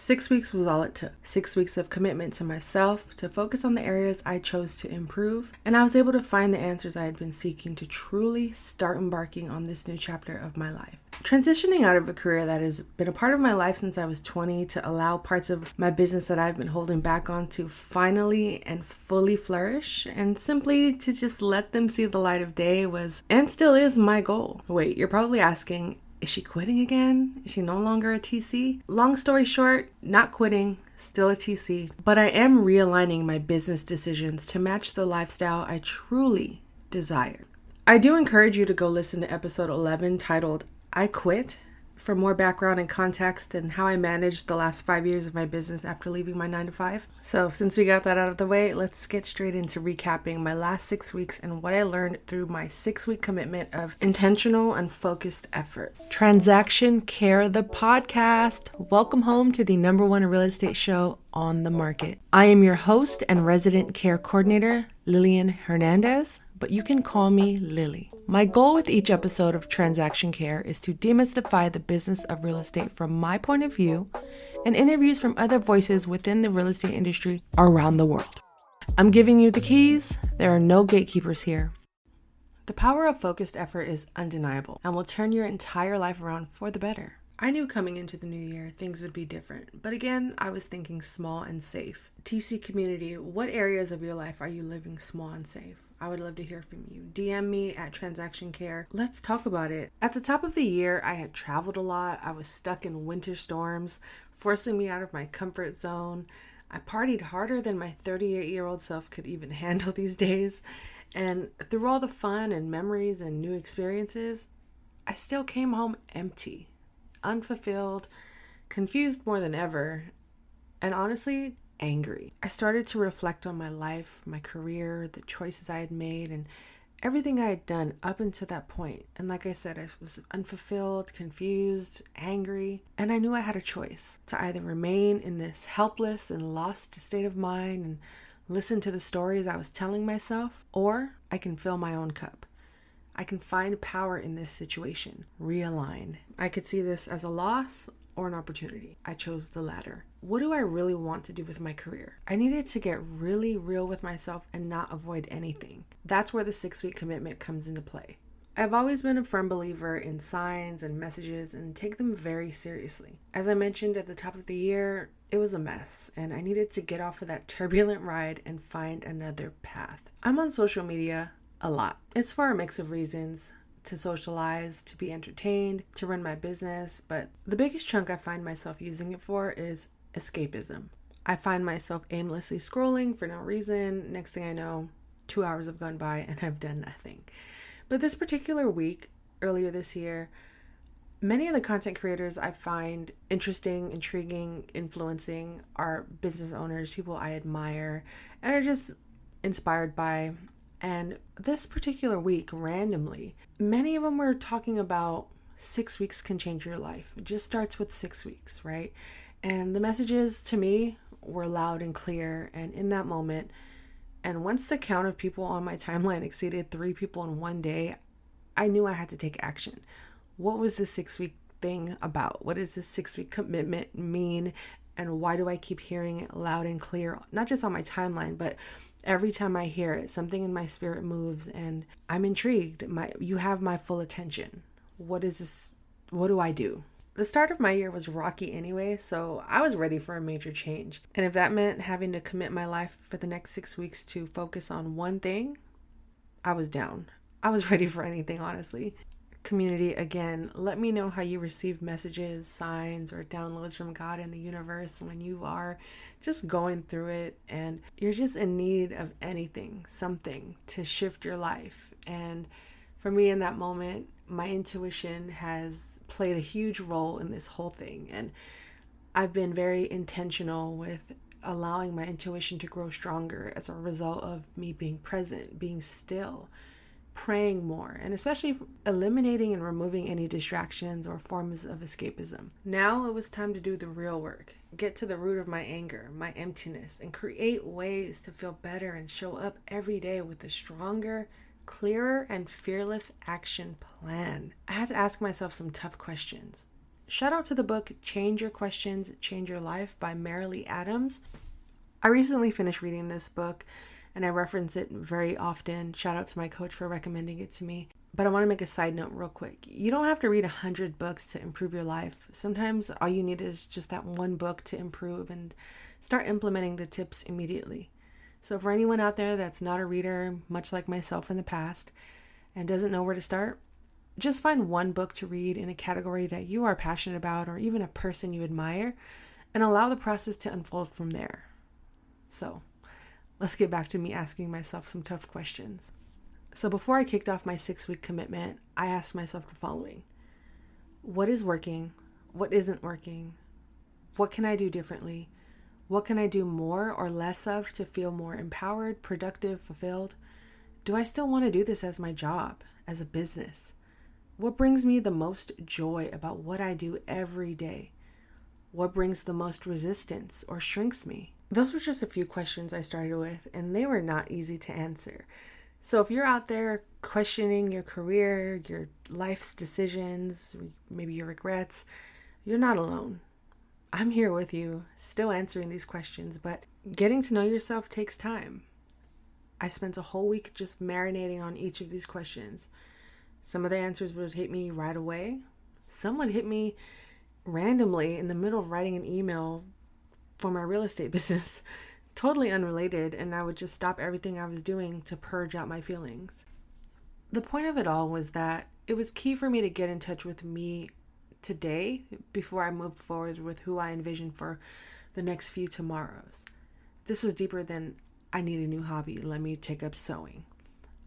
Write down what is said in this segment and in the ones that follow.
6 weeks was all it took. 6 weeks of commitment to myself to focus on the areas I chose to improve, and I was able to find the answers I had been seeking to truly start embarking on this new chapter of my life. Transitioning out of a career that has been a part of my life since I was 20 to allow parts of my business that I've been holding back on to finally and fully flourish, and simply to just let them see the light of day was and still is my goal. Wait, you're probably asking, is she quitting again? Is she no longer a TC? Long story short, not quitting, still a TC, but I am realigning my business decisions to match the lifestyle I truly desire. I do encourage you to go listen to episode 11 titled I Quit for more background and context and how I managed the last 5 years of my business after leaving my 9-to-5. So since we got that out of the way, let's get straight into recapping my last 6 weeks and what I learned through my 6-week commitment of intentional and focused effort. Transaction Care, the podcast. Welcome home to the #1 real estate show on the market. I am your host and resident care coordinator, Lillian Hernandez, but you can call me Lily. My goal with each episode of Transaction Care is to demystify the business of real estate from my point of view and interviews from other voices within the real estate industry around the world. I'm giving you the keys. There are no gatekeepers here. The power of focused effort is undeniable and will turn your entire life around for the better. I knew coming into the new year things would be different, but again, I was thinking small and safe. TC community, what areas of your life are you living small and safe? I would love to hear from you. DM me at Transaction Care. Let's talk about it. At the top of the year, I had traveled a lot. I was stuck in winter storms, forcing me out of my comfort zone. I partied harder than my 38-year-old self could even handle these days. And through all the fun and memories and new experiences, I still came home empty, unfulfilled, confused more than ever, and honestly, angry. I started to reflect on my life, my career, the choices I had made, and everything I had done up until that point. And like I said, I was unfulfilled, confused, angry, and I knew I had a choice to either remain in this helpless and lost state of mind and listen to the stories I was telling myself, or I can fill my own cup. I can find power in this situation, realign. I could see this as a loss or an opportunity. I chose the latter. What do I really want to do with my career? I needed to get really real with myself and not avoid anything. That's where the 6-week commitment comes into play. I've always been a firm believer in signs and messages and take them very seriously. As I mentioned at the top of the year, it was a mess and I needed to get off of that turbulent ride and find another path. I'm on social media a lot. It's for a mix of reasons. To socialize, to be entertained, to run my business, but the biggest chunk I find myself using it for is escapism. I find myself aimlessly scrolling for no reason. Next thing I know, 2 hours have gone by and I've done nothing. But this particular week, earlier this year, many of the content creators I find interesting, intriguing, influencing are business owners, people I admire, and are just inspired by. And this particular week, randomly, many of them were talking about 6 weeks can change your life. It just starts with 6 weeks, right? And the messages to me were loud and clear. And in that moment, and once the count of people on my timeline exceeded 3 people in one day, I knew I had to take action. What was the 6-week thing about? What does this 6-week commitment mean? And why do I keep hearing it loud and clear? Not just on my timeline, but every time I hear it, something in my spirit moves and I'm intrigued. You have my full attention. What is this? What do I do? The start of my year was rocky anyway, so I was ready for a major change. And if that meant having to commit my life for the next 6 weeks to focus on one thing, I was down. I was ready for anything, honestly. Community, again, let me know how you receive messages, signs, or downloads from God and the universe when you are just going through it and you're just in need of anything, something to shift your life. And for me in that moment, my intuition has played a huge role in this whole thing. And I've been very intentional with allowing my intuition to grow stronger as a result of me being present, being still, praying more, and especially eliminating and removing any distractions or forms of escapism. Now it was time to do the real work, get to the root of my anger, my emptiness, and create ways to feel better and show up every day with a stronger, clearer, and fearless action plan. I had to ask myself some tough questions. Shout out to the book Change Your Questions, Change Your Life by Marilee Adams. I recently finished reading this book and I reference it very often. Shout out to my coach for recommending it to me. But I want to make a side note real quick. You don't have to read 100 books to improve your life. Sometimes all you need is just that one book to improve and start implementing the tips immediately. So for anyone out there that's not a reader, much like myself in the past, and doesn't know where to start, just find one book to read in a category that you are passionate about or even a person you admire and allow the process to unfold from there. So let's get back to me asking myself some tough questions. So before I kicked off my 6-week commitment, I asked myself the following. What is working? What isn't working? What can I do differently? What can I do more or less of to feel more empowered, productive, fulfilled? Do I still want to do this as my job, as a business? What brings me the most joy about what I do every day? What brings the most resistance or shrinks me? Those were just a few questions I started with, and they were not easy to answer. So if you're out there questioning your career, your life's decisions, maybe your regrets, you're not alone. I'm here with you, still answering these questions, but getting to know yourself takes time. I spent a whole week just marinating on each of these questions. Some of the answers would hit me right away. Some would hit me randomly in the middle of writing an email for my real estate business. Totally unrelated, and I would just stop everything I was doing to purge out my feelings. The point of it all was that it was key for me to get in touch with me today before I moved forward with who I envisioned for the next few tomorrows. This was deeper than I need a new hobby, let me take up sewing.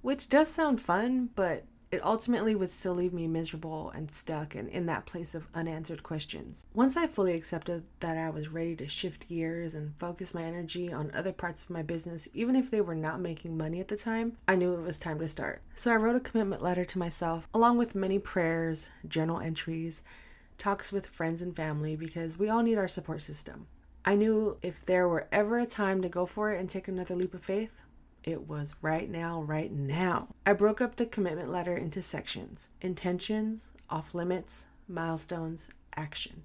Which does sound fun, but it ultimately would still leave me miserable and stuck and in that place of unanswered questions. Once I fully accepted that I was ready to shift gears and focus my energy on other parts of my business, even if they were not making money at the time, I knew it was time to start. So I wrote a commitment letter to myself, along with many prayers, journal entries, talks with friends and family, because we all need our support system. I knew if there were ever a time to go for it and take another leap of faith, it was right now, right now. I broke up the commitment letter into sections: intentions, off limits, milestones, action.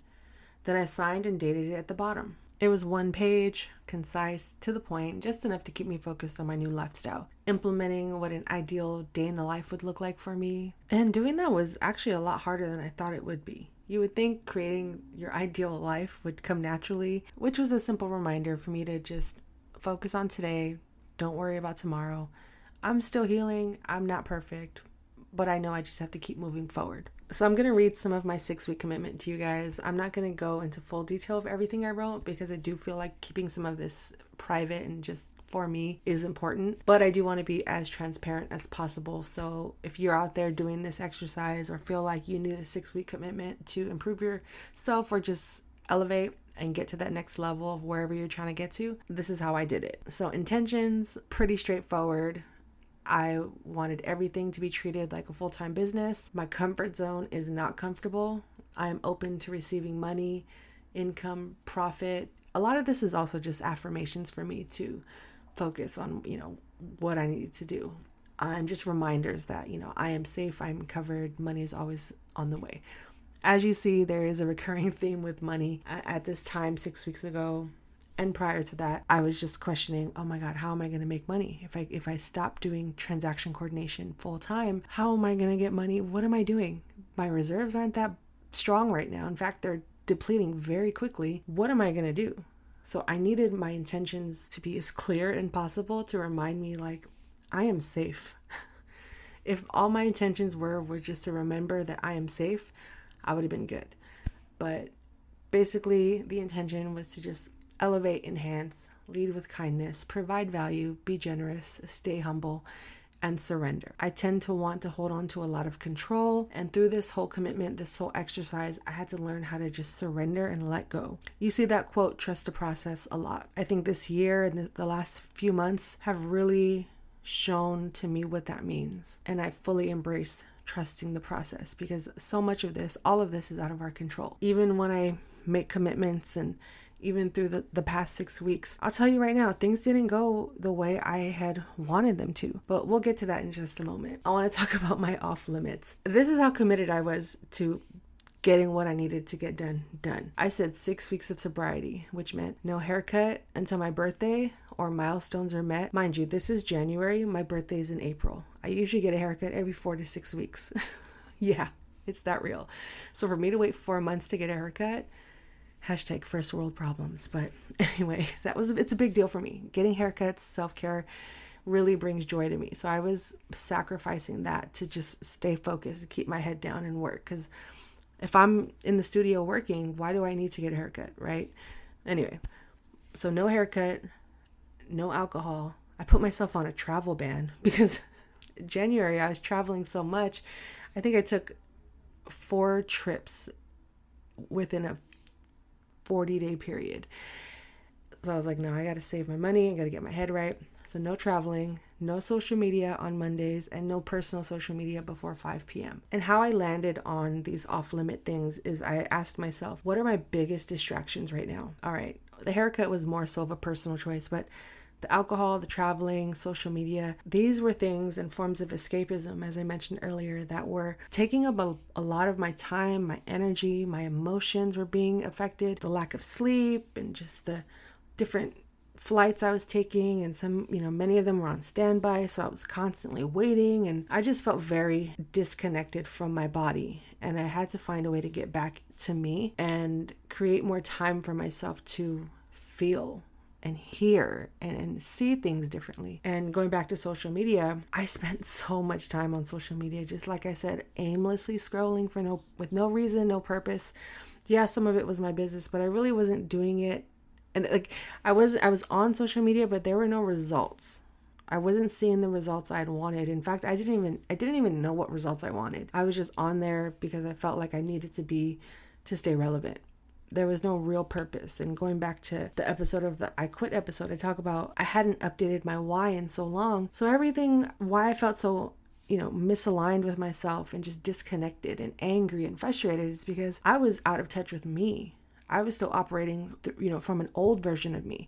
Then I signed and dated it at the bottom. It was one page, concise, to the point, just enough to keep me focused on my new lifestyle, implementing what an ideal day in the life would look like for me. And doing that was actually a lot harder than I thought it would be. You would think creating your ideal life would come naturally, which was a simple reminder for me to just focus on today. Don't worry about tomorrow. I'm still healing. I'm not perfect, but I know I just have to keep moving forward. So I'm going to read some of my 6-week commitment to you guys. I'm not going to go into full detail of everything I wrote because I do feel like keeping some of this private and just for me is important, but I do want to be as transparent as possible. So if you're out there doing this exercise or feel like you need a 6-week commitment to improve yourself or just elevate and get to that next level of wherever you're trying to get to, this is how I did it. So intentions, pretty straightforward. I wanted everything to be treated like a full-time business. My comfort zone is not comfortable. I am open to receiving money, income, profit. A lot of this is also just affirmations for me to focus on, what I needed to do. And just reminders that, I am safe, I'm covered, money is always on the way. As you see, there is a recurring theme with money. At this time, 6 weeks ago, and prior to that, I was just questioning, oh my God, how am I going to make money? If I stop doing transaction coordination full time, how am I going to get money? What am I doing? My reserves aren't that strong right now. In fact, they're depleting very quickly. What am I going to do? So I needed my intentions to be as clear as possible to remind me, I am safe. If all my intentions were just to remember that I am safe, I would have been good. But basically, the intention was to just elevate, enhance, lead with kindness, provide value, be generous, stay humble, and surrender. I tend to want to hold on to a lot of control, and through this whole commitment, this whole exercise, I had to learn how to just surrender and let go. You see that quote, trust the process, a lot. I think this year and the last few months have really shown to me what that means, and I fully embrace trusting the process, because so much of this, all of this is out of our control. Even when I make commitments and even through the past 6 weeks, I'll tell you right now, things didn't go the way I had wanted them to, but we'll get to that in just a moment. I want to talk about my off limits. This is how committed I was to getting what I needed to get done. I said 6 weeks of sobriety, which meant no haircut until my birthday or milestones are met. Mind you, this is January. My birthday is in April. I usually get a haircut every 4 to 6 weeks. Yeah, it's that real. So for me to wait 4 months to get a haircut, hashtag first world problems. But anyway, it's a big deal for me. Getting haircuts, self-care really brings joy to me. So I was sacrificing that to just stay focused and keep my head down and work. Because if I'm in the studio working, why do I need to get a haircut, right? Anyway, so no haircut, no alcohol. I put myself on a travel ban because in January I was traveling so much. I think I took 4 trips within a 40-day period. So I was like, no, I got to save my money. I got to get my head right. So no traveling, no social media on Mondays, and no personal social media before 5 p.m. And how I landed on these off-limit things is I asked myself, what are my biggest distractions right now? All right, the haircut was more so of a personal choice, but the alcohol, the traveling, social media, these were things and forms of escapism, as I mentioned earlier, that were taking up a lot of my time, my energy, my emotions were being affected, the lack of sleep and just the different flights I was taking, and many of them were on standby, so I was constantly waiting, and I just felt very disconnected from my body, and I had to find a way to get back to me and create more time for myself to feel and hear and see things differently. And going back to social media, I spent so much time on social media, just like I said, aimlessly scrolling with no reason, no purpose. Yeah, some of it was my business, but I really wasn't doing it. And like I was on social media, but there were no results. I wasn't seeing the results I'd wanted. In fact, I didn't even know what results I wanted. I was just on there because I felt like I needed to stay relevant. There was no real purpose. And going back to the episode of the I Quit episode, I talk about I hadn't updated my why in so long. So why I felt so misaligned with myself and just disconnected and angry and frustrated is because I was out of touch with me. I was still operating, from an old version of me.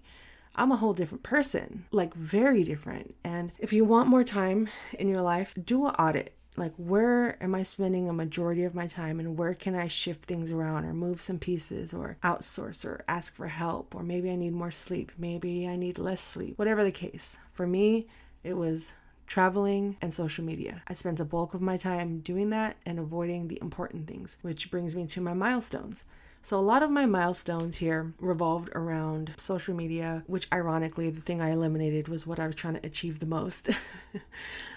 I'm a whole different person, like very different. And if you want more time in your life, do an audit. Like, where am I spending a majority of my time, and where can I shift things around or move some pieces or outsource or ask for help? Or maybe I need more sleep. Maybe I need less sleep, whatever the case. For me, it was traveling and social media. I spent a bulk of my time doing that and avoiding the important things, which brings me to my milestones. So a lot of my milestones here revolved around social media, which ironically, the thing I eliminated was what I was trying to achieve the most.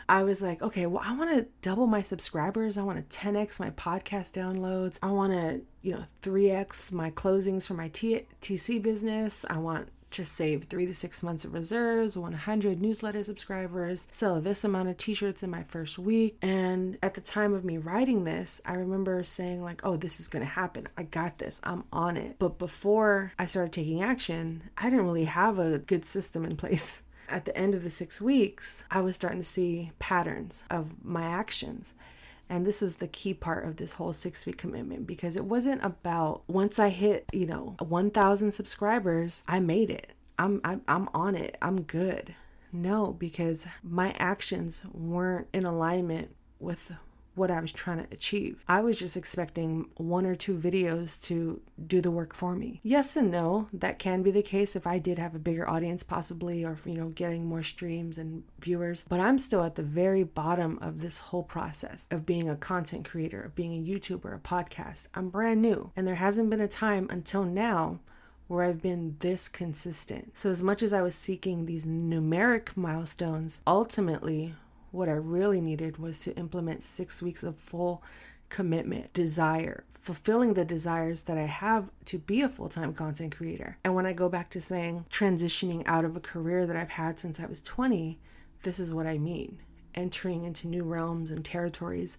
I was like, okay, well, I want to double my subscribers. I want to 10x my podcast downloads. I want to, 3x my closings for my TC business. I want to save 3 to 6 months of reserves, 100 newsletter subscribers, sell this amount of t-shirts in my first week. And at the time of me writing this, I remember saying like, oh, this is going to happen. I got this. I'm on it. But before I started taking action, I didn't really have a good system in place. At the end of the 6 weeks, I was starting to see patterns of my actions. And this was the key part of this whole 6-week commitment, because it wasn't about once I hit, 1,000 subscribers, I made it. I'm on it. I'm good. No, because my actions weren't in alignment with what I was trying to achieve. I was just expecting 1 or 2 videos to do the work for me. Yes and no, that can be the case if I did have a bigger audience possibly, or, getting more streams and viewers. But I'm still at the very bottom of this whole process of being a content creator, of being a YouTuber, a podcast. I'm brand new, and there hasn't been a time until now where I've been this consistent. So as much as I was seeking these numeric milestones, ultimately, what I really needed was to implement 6 weeks of full commitment, desire, fulfilling the desires that I have to be a full-time content creator. And when I go back to saying transitioning out of a career that I've had since I was 20, this is what I mean. Entering into new realms and territories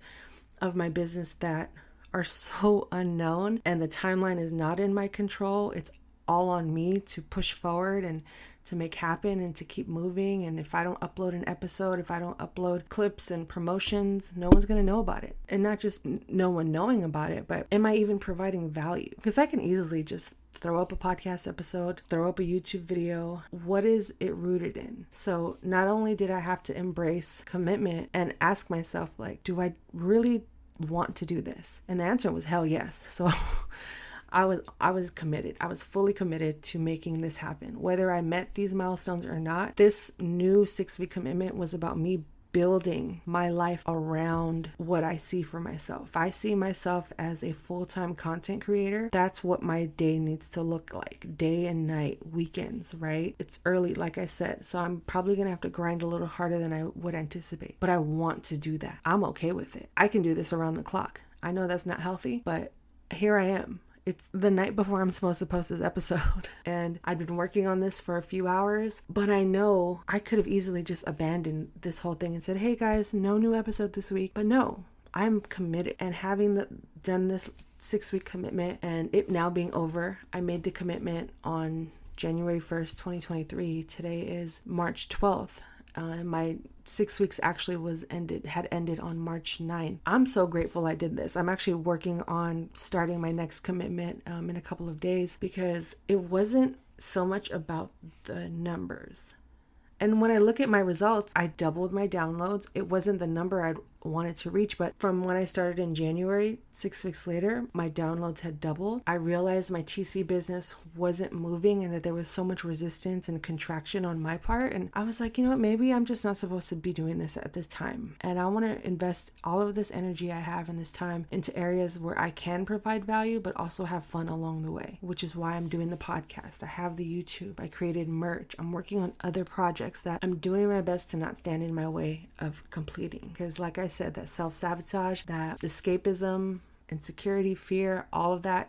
of my business that are so unknown, and the timeline is not in my control. It's all on me to push forward and to make happen and to keep moving. And if I don't upload an episode, if I don't upload clips and promotions, no one's going to know about it. And not just no one knowing about it, but am I even providing value? Because I can easily just throw up a podcast episode, throw up a YouTube video. What is it rooted in? So not only did I have to embrace commitment and ask myself, like, do I really want to do this? And the answer was hell yes. So I was committed. I was fully committed to making this happen. Whether I met these milestones or not, this new 6-week commitment was about me building my life around what I see for myself. If I see myself as a full-time content creator, that's what my day needs to look like. Day and night, weekends, right? It's early, like I said, so I'm probably gonna have to grind a little harder than I would anticipate. But I want to do that. I'm okay with it. I can do this around the clock. I know that's not healthy, but here I am. It's the night before I'm supposed to post this episode, and I've been working on this for a few hours, but I know I could have easily just abandoned this whole thing and said, hey guys, no new episode this week. But no, I'm committed, and having done this 6-week commitment and it now being over, I made the commitment on January 1st, 2023. Today is March 12th. My 6 weeks actually had ended on March 9th. I'm so grateful I did this. I'm actually working on starting my next commitment in a couple of days, because it wasn't so much about the numbers. And when I look at my results, I doubled my downloads. It wasn't the number I'd wanted to reach, but from when I started in January, 6 weeks later, my downloads had doubled. I realized my TC business wasn't moving and that there was so much resistance and contraction on my part. And I was like, you know what, maybe I'm just not supposed to be doing this at this time. And I want to invest all of this energy I have in this time into areas where I can provide value, but also have fun along the way, which is why I'm doing the podcast. I have the YouTube. I created merch. I'm working on other projects that I'm doing my best to not stand in my way of completing. Because like I said, that self-sabotage, that escapism, insecurity, fear, all of that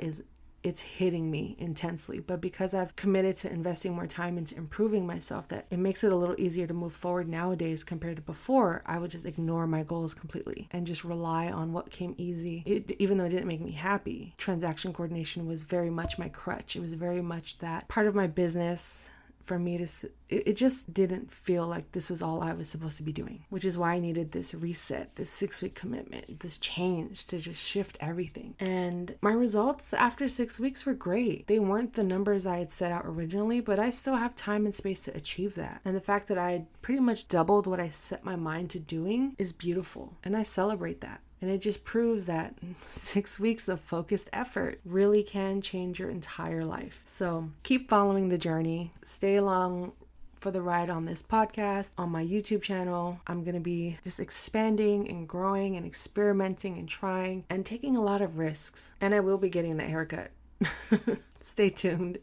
it's hitting me intensely. But because I've committed to investing more time into improving myself, that it makes it a little easier to move forward nowadays compared to before. I would just ignore my goals completely and just rely on what came easy. Even though it didn't make me happy, transaction coordination was very much my crutch. It was very much that part of my business for me to, it just didn't feel like this was all I was supposed to be doing, which is why I needed this reset, this 6-week commitment, this change to just shift everything. And my results after 6 weeks were great. They weren't the numbers I had set out originally, but I still have time and space to achieve that. And the fact that I had pretty much doubled what I set my mind to doing is beautiful. And I celebrate that. And it just proves that 6 weeks of focused effort really can change your entire life. So keep following the journey. Stay along for the ride on this podcast, on my YouTube channel. I'm going to be just expanding and growing and experimenting and trying and taking a lot of risks. And I will be getting that haircut. Stay tuned.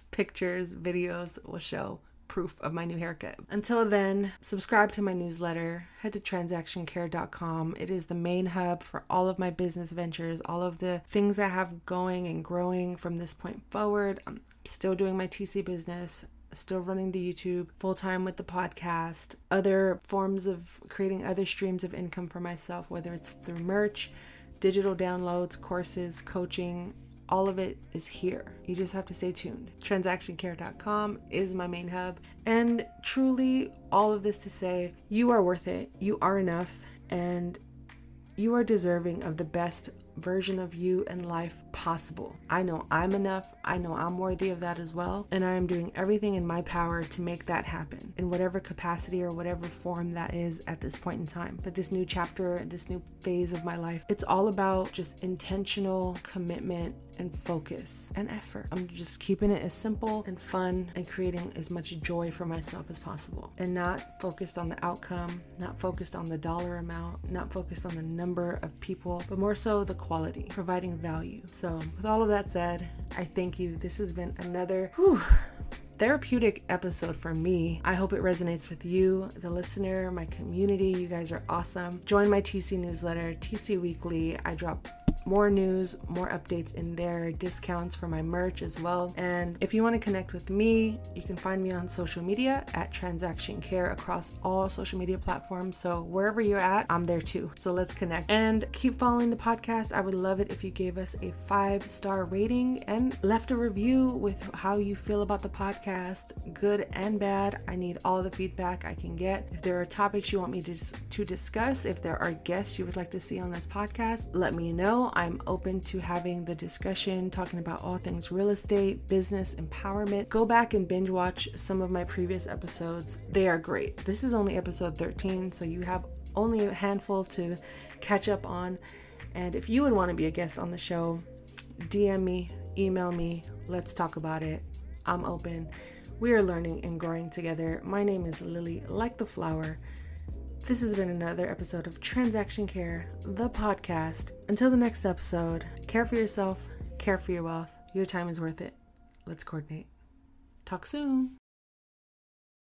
Pictures, videos will show proof of my new haircut. Until then, subscribe to my newsletter. Head to transactioncare.com. It is the main hub for all of my business ventures, all of the things I have going and growing from this point forward. I'm still doing my TC business, still running the YouTube full-time with the podcast, other forms of creating other streams of income for myself, whether it's through merch, digital downloads, courses, coaching. All of it is here. You just have to stay tuned. Transactioncare.com is my main hub. And truly, all of this to say, you are worth it. You are enough. And you are deserving of the best version of you and life possible. I know I'm enough. I know I'm worthy of that as well. And I am doing everything in my power to make that happen in whatever capacity or whatever form that is at this point in time. But this new chapter, this new phase of my life, it's all about just intentional commitment and focus and effort. I'm just keeping it as simple and fun and creating as much joy for myself as possible, and not focused on the outcome, not focused on the dollar amount, not focused on the number of people, but more so the quality, providing value. So with all of that said, I thank you. This has been another therapeutic episode for me. I hope it resonates with you, the listener, my community. You guys are awesome. Join my TC newsletter, TC Weekly. I drop more news, more updates in there, discounts for my merch as well. And if you want to connect with me, you can find me on social media at Transaction Care across all social media platforms. So wherever you're at, I'm there too. So let's connect and keep following the podcast. I would love it if you gave us a 5-star rating and left a review with how you feel about the podcast, good and bad. I need all the feedback I can get. If there are topics you want me to discuss, if there are guests you would like to see on this podcast, let me know. I'm open to having the discussion, talking about all things real estate, business, empowerment. Go back and binge watch some of my previous episodes. They are great. This is only episode 13, so you have only a handful to catch up on. And if you would want to be a guest on the show, DM me, email me, let's talk about it. I'm open. We are learning and growing together. My name is Lily, like the flower. This has been another episode of Transaction Care, the podcast. Until the next episode, care for yourself, care for your wealth. Your time is worth it. Let's coordinate. Talk soon.